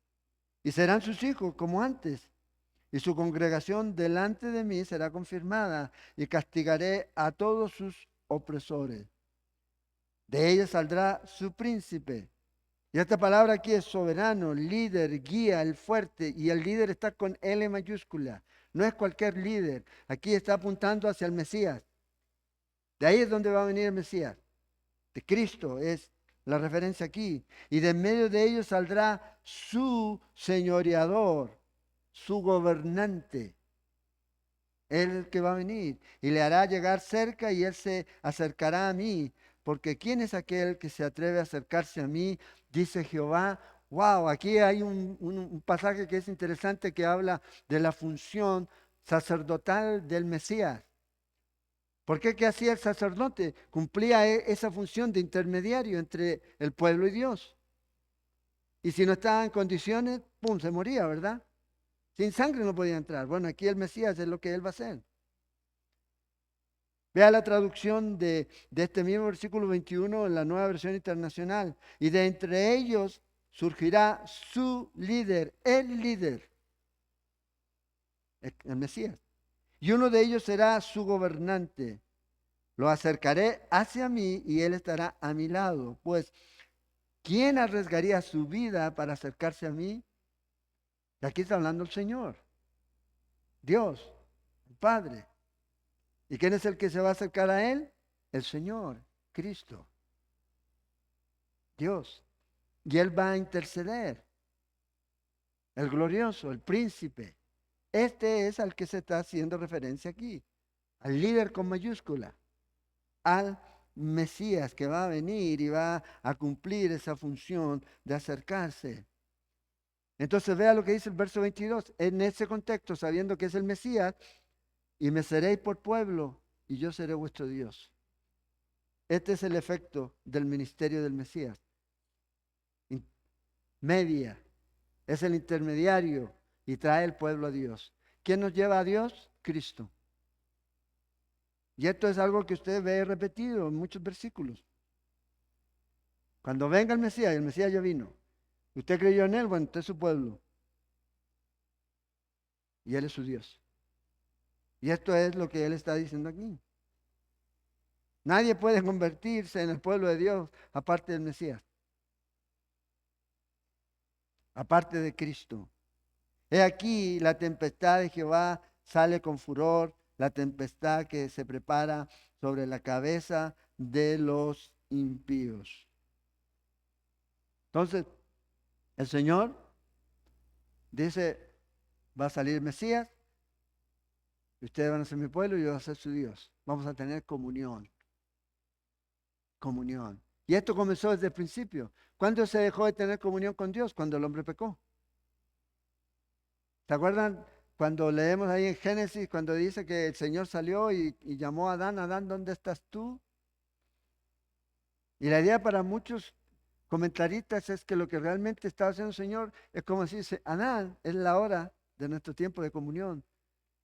Y serán sus hijos como antes. Y su congregación delante de mí será confirmada. Y castigaré a todos sus opresores. De ella saldrá su príncipe. Y esta palabra aquí es soberano, líder, guía, el fuerte. Y el líder está con L mayúscula. No es cualquier líder. Aquí está apuntando hacia el Mesías. De ahí es donde va a venir el Mesías. De Cristo es la referencia aquí. Y de en medio de ellos saldrá su señoreador, su gobernante. Él es el que va a venir. Y le hará llegar cerca y él se acercará a mí. Porque ¿quién es aquel que se atreve a acercarse a mí? Dice Jehová. Wow, aquí hay un pasaje que es interesante que habla de la función sacerdotal del Mesías. ¿Por qué? ¿Qué hacía el sacerdote? Cumplía esa función de intermediario entre el pueblo y Dios. Y si no estaba en condiciones, ¡pum!, se moría, ¿verdad? Sin sangre no podía entrar. Bueno, aquí el Mesías es lo que él va a hacer. Vea la traducción de este mismo versículo 21 en la Nueva Versión Internacional. Y de entre ellos surgirá su líder, el Mesías. Y uno de ellos será su gobernante. Lo acercaré hacia mí y él estará a mi lado. Pues, ¿quién arriesgaría su vida para acercarse a mí? Y aquí está hablando el Señor, Dios, el Padre. ¿Y quién es el que se va a acercar a él? El Señor, Cristo, Dios. Y él va a interceder, el glorioso, el príncipe. Este es al que se está haciendo referencia aquí, al líder con mayúscula, al Mesías que va a venir y va a cumplir esa función de acercarse. Entonces vea lo que dice el verso 22. En ese contexto, sabiendo que es el Mesías, y me seréis por pueblo y yo seré vuestro Dios. Este es el efecto del ministerio del Mesías. Media, es el intermediario y trae el pueblo a Dios. ¿Quién nos lleva a Dios? Cristo. Y esto es algo que usted ve repetido en muchos versículos. Cuando venga el Mesías ya vino. Usted creyó en él, bueno, usted es su pueblo. Y él es su Dios. Y esto es lo que él está diciendo aquí. Nadie puede convertirse en el pueblo de Dios aparte del Mesías. Aparte de Cristo. He aquí la tempestad de Jehová sale con furor, la tempestad que se prepara sobre la cabeza de los impíos. Entonces, el Señor dice, va a salir el Mesías, y ustedes van a ser mi pueblo y yo voy a ser su Dios. Vamos a tener comunión. Comunión. Y esto comenzó desde el principio. ¿Cuándo se dejó de tener comunión con Dios? Cuando el hombre pecó. ¿Se acuerdan cuando leemos ahí en Génesis, cuando dice que el Señor salió y llamó a Adán, Adán, ¿dónde estás tú? Y la idea para muchos comentaristas es que lo que realmente está haciendo el Señor es como si dice, Adán, es la hora de nuestro tiempo de comunión,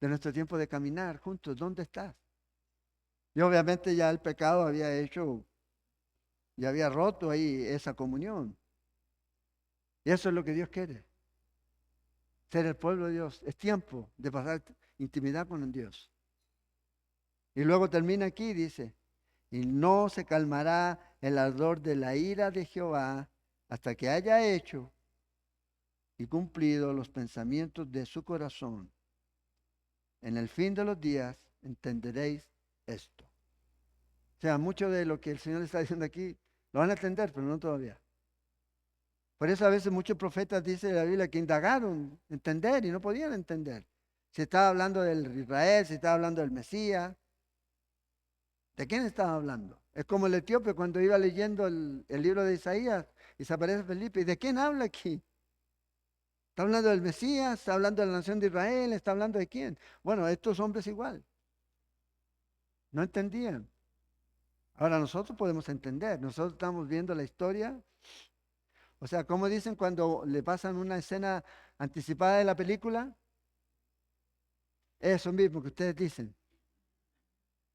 de nuestro tiempo de caminar juntos. ¿Dónde estás? Y obviamente ya el pecado había hecho, ya había roto ahí esa comunión. Y eso es lo que Dios quiere, ser el pueblo de Dios. Es tiempo de pasar intimidad con Dios. Y luego termina aquí, dice, y no se calmará el ardor de la ira de Jehová hasta que haya hecho y cumplido los pensamientos de su corazón. En el fin de los días entenderéis esto. O sea, mucho de lo que el Señor está diciendo aquí lo van a entender, pero no todavía. Por eso a veces muchos profetas dicen en la Biblia que indagaron entender y no podían entender. Si estaba hablando del Israel, si estaba hablando del Mesías, ¿de quién estaba hablando? Es como el etíope cuando iba leyendo el libro de Isaías y se aparece Felipe. ¿Y de quién habla aquí? ¿Está hablando del Mesías? ¿Está hablando de la nación de Israel? ¿Está hablando de quién? Bueno, estos hombres igual. No entendían. Ahora nosotros podemos entender. Nosotros estamos viendo la historia. O sea, como dicen cuando le pasan una escena anticipada de la película, eso mismo que ustedes dicen.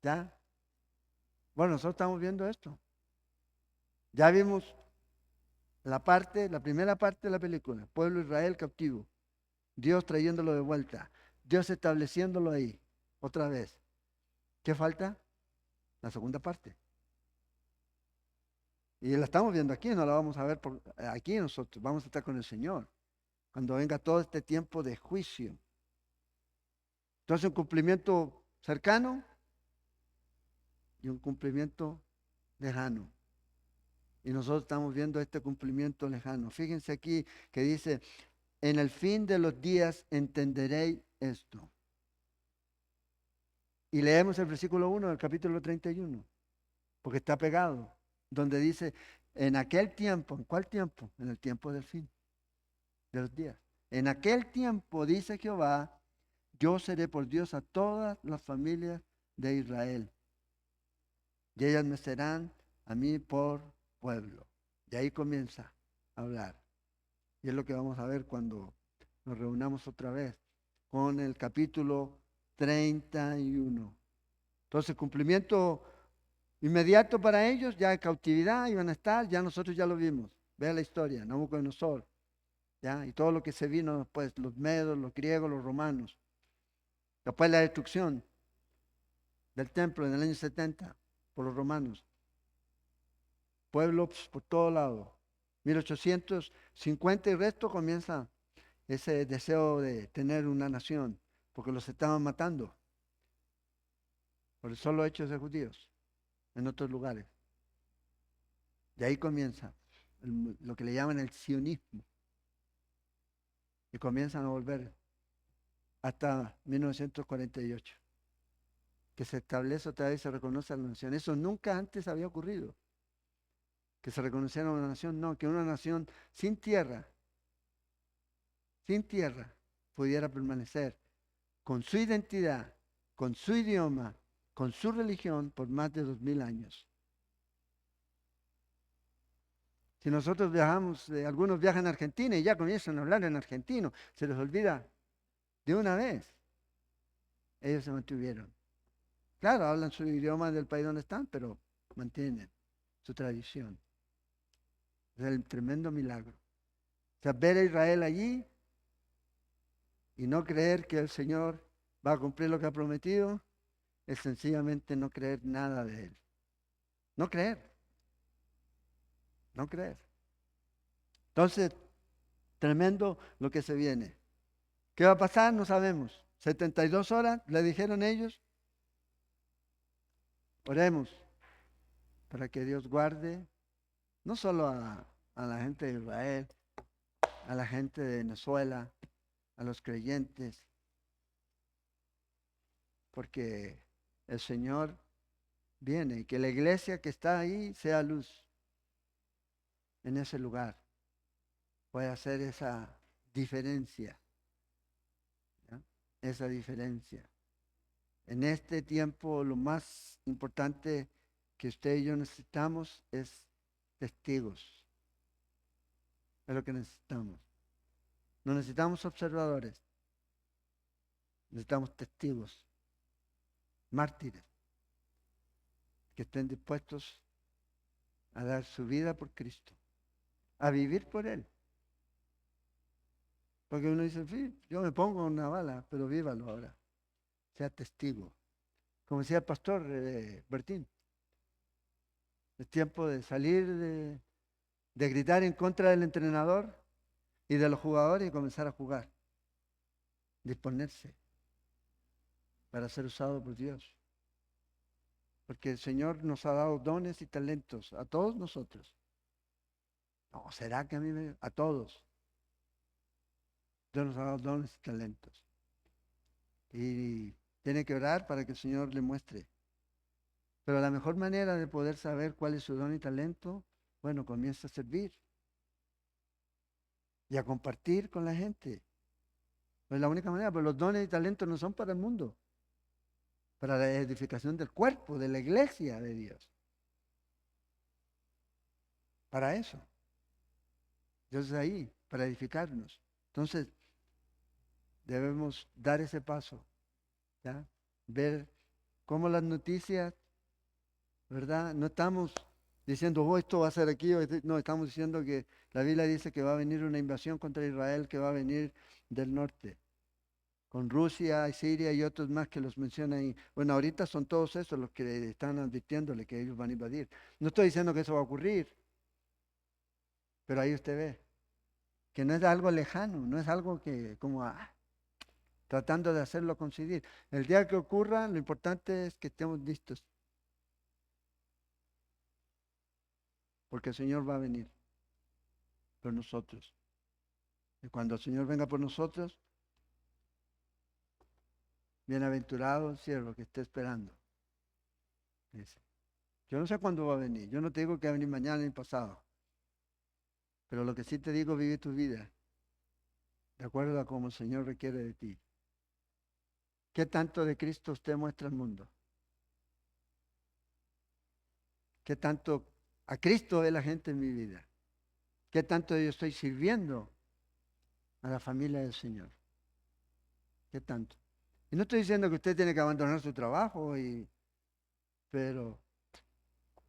¿Ya? Bueno, nosotros estamos viendo esto. Ya vimos la primera parte de la película, pueblo de Israel cautivo, Dios trayéndolo de vuelta, Dios estableciéndolo ahí, otra vez. ¿Qué falta? La segunda parte. Y la estamos viendo aquí, no la vamos a ver aquí nosotros, vamos a estar con el Señor, cuando venga todo este tiempo de juicio. Entonces un cumplimiento cercano y un cumplimiento lejano. Y nosotros estamos viendo este cumplimiento lejano. Fíjense aquí que dice, en el fin de los días entenderéis esto. Y leemos el versículo 1 del capítulo 31, porque está pegado, donde dice, en aquel tiempo, ¿en cuál tiempo? En el tiempo del fin de los días. En aquel tiempo, dice Jehová, yo seré por Dios a todas las familias de Israel, y ellas me serán a mí por pueblo. Y ahí comienza a hablar. Y es lo que vamos a ver cuando nos reunamos otra vez con el capítulo 31. Entonces, cumplimiento inmediato para ellos, ya en cautividad iban a estar, ya nosotros ya lo vimos. Vea la historia, Nabucodonosor, ya, y todo lo que se vino después, los medos, los griegos, los romanos. Después la destrucción del templo en el año 70 por los romanos. Pueblos por todo lado. 1850 y resto comienza ese deseo de tener una nación, porque los estaban matando por el solo hecho de ser judíos en otros lugares. Y ahí comienza lo que le llaman el sionismo. Y comienzan a volver hasta 1948, que se establece otra vez y se reconoce a la nación. Eso nunca antes había ocurrido, que se reconociera una nación, no, que una nación sin tierra, pudiera permanecer con su identidad, con su idioma, con su religión por más de 2000 años. Si nosotros viajamos, algunos viajan a Argentina y ya comienzan a hablar en argentino, se les olvida de una vez. Ellos se mantuvieron. Claro, hablan su idioma del país donde están, pero mantienen su tradición. Es el tremendo milagro. O sea, ver a Israel allí y no creer que el Señor va a cumplir lo que ha prometido, es sencillamente no creer nada de Él. No creer, no creer. Entonces, tremendo lo que se viene. ¿Qué va a pasar? No sabemos. 72 horas, le dijeron ellos. Oremos para que Dios guarde no solo a la gente de Israel, a la gente de Venezuela, a los creyentes, porque el Señor viene y que la iglesia que está ahí sea luz en ese lugar. Puede hacer esa diferencia, ¿ya? Esa diferencia. En este tiempo lo más importante que usted y yo necesitamos es testigos. Es lo que necesitamos. No necesitamos observadores, necesitamos testigos, mártires, que estén dispuestos a dar su vida por Cristo, a vivir por Él. Porque uno dice, sí, yo me pongo una bala, pero vívalo ahora, sea testigo. Como decía el pastor Bertín, es tiempo de salir de gritar en contra del entrenador y de los jugadores y comenzar a jugar, disponerse para ser usado por Dios. Porque el Señor nos ha dado dones y talentos a todos nosotros. No, ¿será que a mí a todos? Dios nos ha dado dones y talentos. Y tiene que orar para que el Señor le muestre. Pero la mejor manera de poder saber cuál es su don y talento, bueno, comienza a servir y a compartir con la gente. Es la única manera, pero los dones y talentos no son para el mundo, para la edificación del cuerpo, de la iglesia de Dios. Para eso. Dios es ahí, para edificarnos. Entonces, debemos dar ese paso, ¿ya? Ver cómo las noticias, ¿verdad? No estamos diciendo, oh, esto va a ser aquí, no, estamos diciendo que la Biblia dice que va a venir una invasión contra Israel que va a venir del norte, con Rusia y Siria y otros más que los mencionan ahí. Bueno, ahorita son todos esos los que están advirtiéndole que ellos van a invadir. No estoy diciendo que eso va a ocurrir, pero ahí usted ve que no es algo lejano, no es algo que como tratando de hacerlo coincidir. El día que ocurra, lo importante es que estemos listos, porque el Señor va a venir por nosotros. Y cuando el Señor venga por nosotros, bienaventurado el siervo que esté esperando. Dice. Yo no sé cuándo va a venir. Yo no te digo que va a venir mañana ni pasado. Pero lo que sí te digo, vive tu vida de acuerdo a como el Señor requiere de ti. ¿Qué tanto de Cristo usted muestra al mundo? ¿Qué tanto a Cristo ve la gente en mi vida? ¿Qué tanto yo estoy sirviendo a la familia del Señor? ¿Qué tanto? Y no estoy diciendo que usted tiene que abandonar su trabajo, pero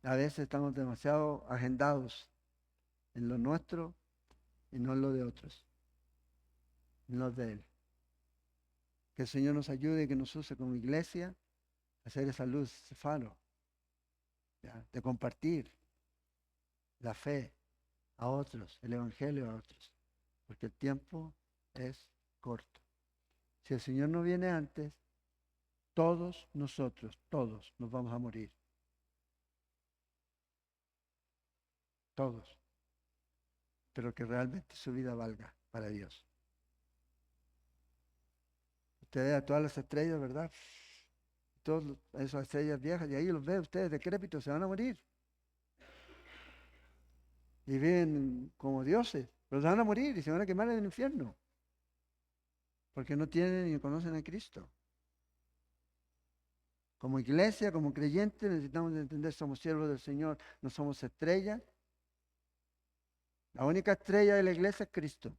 a veces estamos demasiado agendados en lo nuestro y no en lo de otros, en lo de Él. Que el Señor nos ayude y que nos use como iglesia a hacer esa luz, ese faro, ¿ya? De compartir la fe a otros, el Evangelio a otros, porque el tiempo es corto. Si el Señor no viene antes, todos nosotros, todos nos vamos a morir. Todos. Pero que realmente su vida valga para Dios. Usted ve a todas las estrellas, ¿verdad? Todas esas estrellas viejas, y ahí los ve ustedes decrépitos, se van a morir. Y viven como dioses, pero se van a morir y se van a quemar en el infierno. Porque no tienen ni conocen a Cristo. Como iglesia, como creyentes, necesitamos entender, somos siervos del Señor, no somos estrellas. La única estrella de la iglesia es Cristo.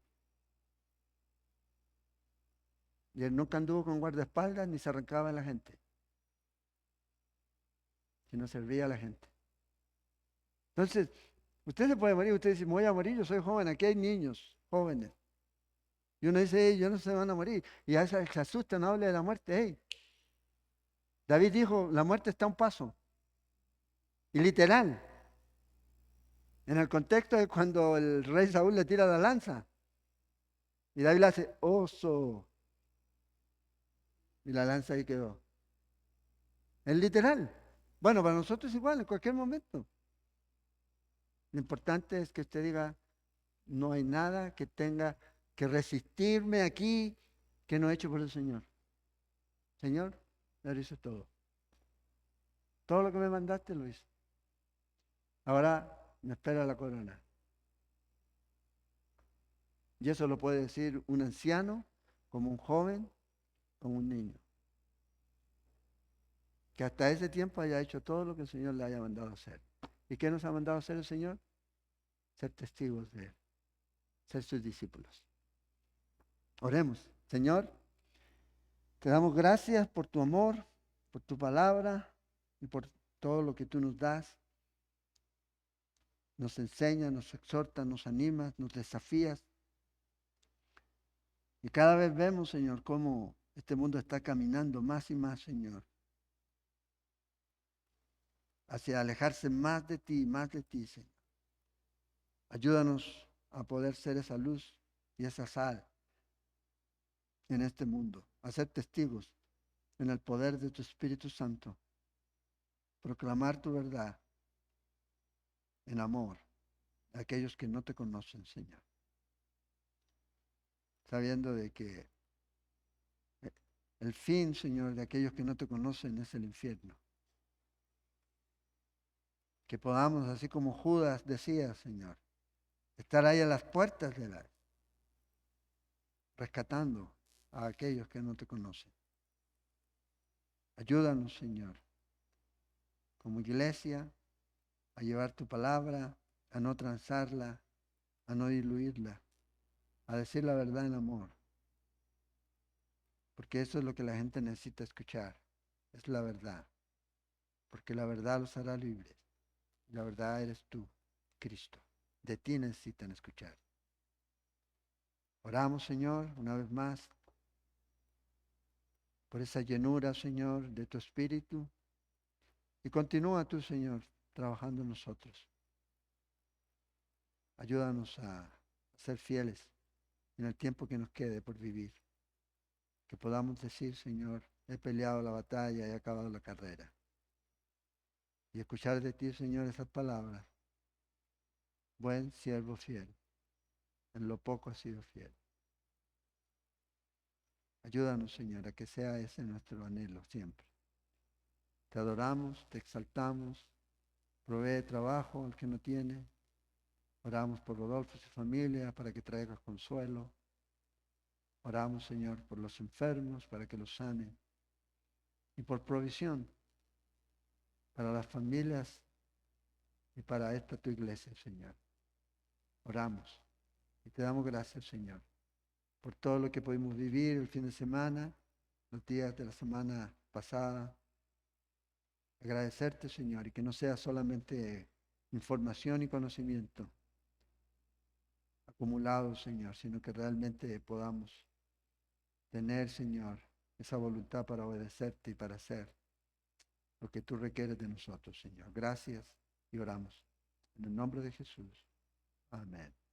Y él nunca anduvo con guardaespaldas ni se arrancaba de la gente, sino servía a la gente. Entonces, usted se puede morir, usted dice, me voy a morir, yo soy joven, aquí hay niños jóvenes. Y uno dice, yo no se van a morir. Y a veces se asusta, no hable de la muerte. Hey, David dijo, la muerte está a un paso. Y literal, en el contexto de cuando el rey Saúl le tira la lanza. Y David le hace, oso. Y la lanza ahí quedó. Es literal. Bueno, para nosotros es igual, en cualquier momento. Lo importante es que usted diga, no hay nada que tenga que resistirme aquí que no he hecho por el Señor. Señor, lo hice todo. Todo lo que me mandaste lo hice. Ahora me espera la corona. Y eso lo puede decir un anciano, como un joven, como un niño. Que hasta ese tiempo haya hecho todo lo que el Señor le haya mandado hacer. ¿Y qué nos ha mandado hacer el Señor? Ser testigos de Él. ser sus discípulos. Oremos. Señor, te damos gracias por tu amor, por tu palabra y por todo lo que tú nos das. Nos enseñas, nos exhortas, nos animas, nos desafías. Y cada vez vemos, Señor, cómo este mundo está caminando más y más, Señor, hacia alejarse más de ti, Señor. Ayúdanos a poder ser esa luz y esa sal en este mundo, a ser testigos en el poder de tu Espíritu Santo, proclamar tu verdad en amor a aquellos que no te conocen, Señor, sabiendo de que el fin, Señor, de aquellos que no te conocen es el infierno. Que podamos, así como Judas decía, Señor, estar ahí a las puertas de la, rescatando a aquellos que no te conocen. Ayúdanos, Señor, como iglesia, a llevar tu palabra, a no transarla, a no diluirla, a decir la verdad en amor. Porque eso es lo que la gente necesita escuchar, es la verdad. Porque la verdad los hará libres. La verdad eres tú, Cristo. De ti necesitan escuchar. Oramos, Señor, una vez más, por esa llenura, Señor, de tu Espíritu. Y continúa tú, Señor, trabajando en nosotros. Ayúdanos a ser fieles en el tiempo que nos quede por vivir. Que podamos decir, Señor, he peleado la batalla, he acabado la carrera. Y escuchar de ti, Señor, esas palabras. Buen siervo fiel, en lo poco has sido fiel. Ayúdanos, Señor, a que sea ese nuestro anhelo siempre. Te adoramos, te exaltamos, provee trabajo al que no tiene. Oramos por Rodolfo y su familia para que traigas consuelo. Oramos, Señor, por los enfermos para que los sanen. Y por provisión para las familias y para esta tu iglesia, Señor. Oramos y te damos gracias, Señor, por todo lo que pudimos vivir el fin de semana, los días de la semana pasada. Agradecerte, Señor, y que no sea solamente información y conocimiento acumulado, Señor, sino que realmente podamos tener, Señor, esa voluntad para obedecerte y para hacer lo que tú requieres de nosotros, Señor. Gracias y oramos. En el nombre de Jesús. Amén.